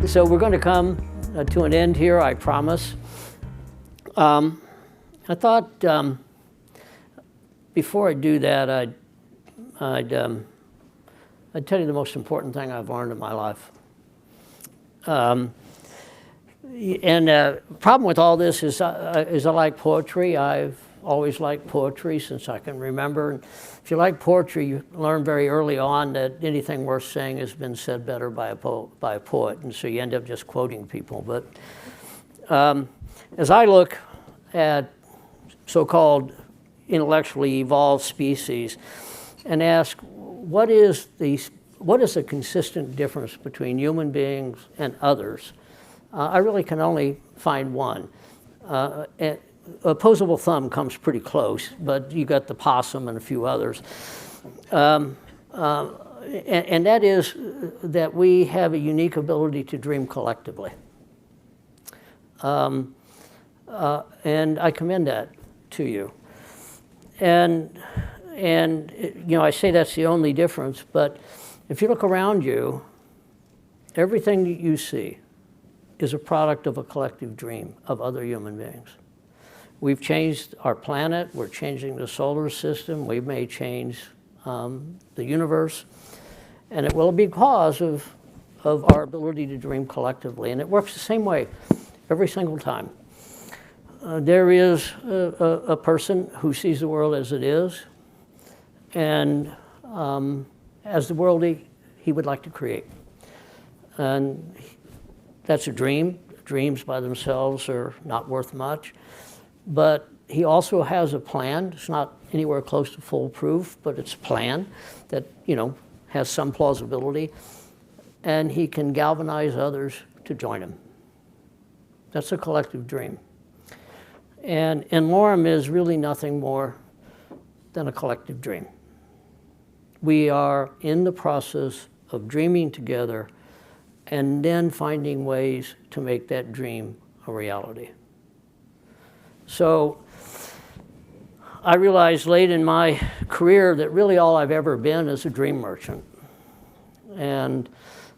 So we're going to come to an end here, I promise. I thought before I do that, I'd tell you the most important thing I've learned in my life. And the problem with all this is I like poetry. I've always liked poetry since I can remember. And if you like poetry, you learn very early on that anything worth saying has been said better by a poet, and so you end up just quoting people. But as I look at so-called intellectually evolved species and ask, what is the consistent difference between human beings and others? I really can only find one. Opposable thumb comes pretty close, but you got the possum and a few others. And that is that we have a unique ability to dream collectively. And I commend that to you. And you know, I say that's the only difference, but if you look around you, everything that you see is a product of a collective dream of other human beings. We've changed our planet, we're changing the solar system, we may change the universe, and it will be because of our ability to dream collectively. And it works the same way every single time. There is a person who sees the world as it is, and as the world he would like to create. And that's a dream. Dreams by themselves are not worth much. But he also has a plan. It's not anywhere close to foolproof, but it's a plan that, you know, has some plausibility. And he can galvanize others to join him. That's a collective dream. And n-Lorem is really nothing more than a collective dream. We are in the process of dreaming together and then finding ways to make that dream a reality. So I realized late in my career that really all I've ever been is a dream merchant. And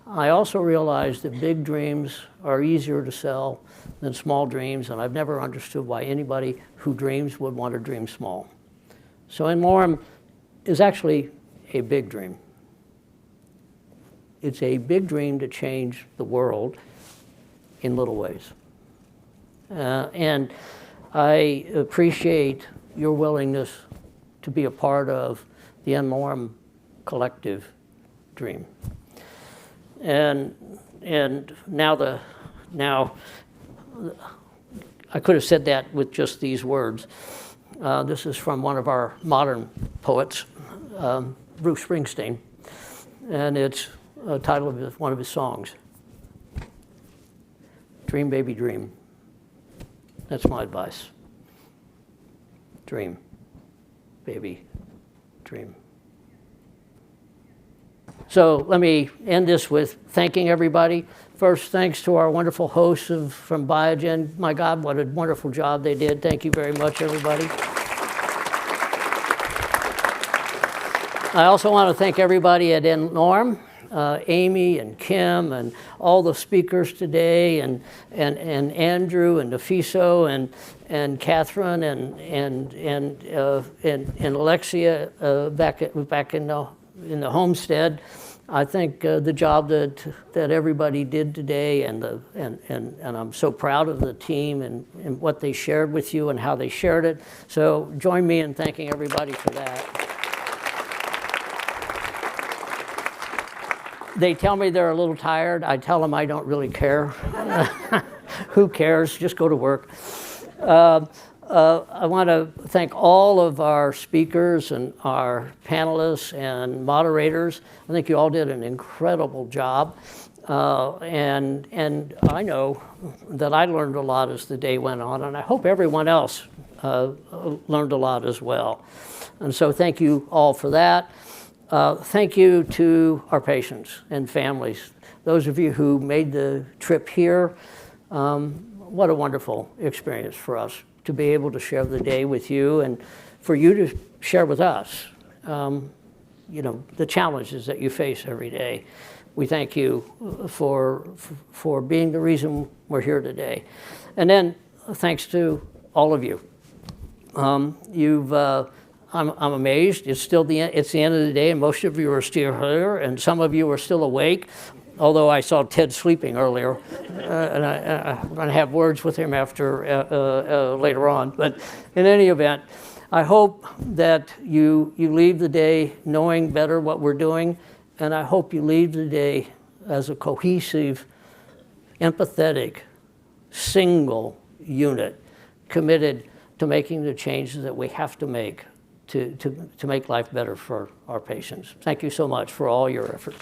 I also realized that big dreams are easier to sell than small dreams, and I've never understood why anybody who dreams would want to dream small. So n-Lorem is actually a big dream. It's a big dream to change the world in little ways. And I appreciate your willingness to be a part of the n-Lorem collective dream. And now I could have said that with just these words. This is from one of our modern poets, Bruce Springsteen, and it's a title of one of his songs. Dream, baby, dream. That's my advice. Dream, baby, dream. So let me end this with thanking everybody. First, thanks to our wonderful hosts from Biogen. My God, what a wonderful job they did. Thank you very much, everybody. I also want to thank everybody at n-Lorem. Amy and Kim and all the speakers today, and Andrew and Nefiso and Catherine and Alexia back in the homestead. I think the job that everybody did today, and I'm so proud of the team and what they shared with you and how they shared it. So join me in thanking everybody for that. They tell me they're a little tired. I tell them I don't really care. Who cares? Just go to work. I want to thank all of our speakers and our panelists and moderators. I think you all did an incredible job. And I know that I learned a lot as the day went on, and I hope everyone else learned a lot as well. And so thank you all for that. Thank you to our patients and families. Those of you who made the trip here, what a wonderful experience for us to be able to share the day with you and for you to share with us, you know, the challenges that you face every day. we thank you for being the reason we're here today. And then thanks to all of you. I'm amazed. It's the end of the day, and most of you are still here, and some of you are still awake. Although I saw Ted sleeping earlier, and I'm going to have words with him after later on. But in any event, I hope that you leave the day knowing better what we're doing, and I hope you leave the day as a cohesive, empathetic, single unit, committed to making the changes that we have to make to make life better for our patients. Thank you so much for all your efforts.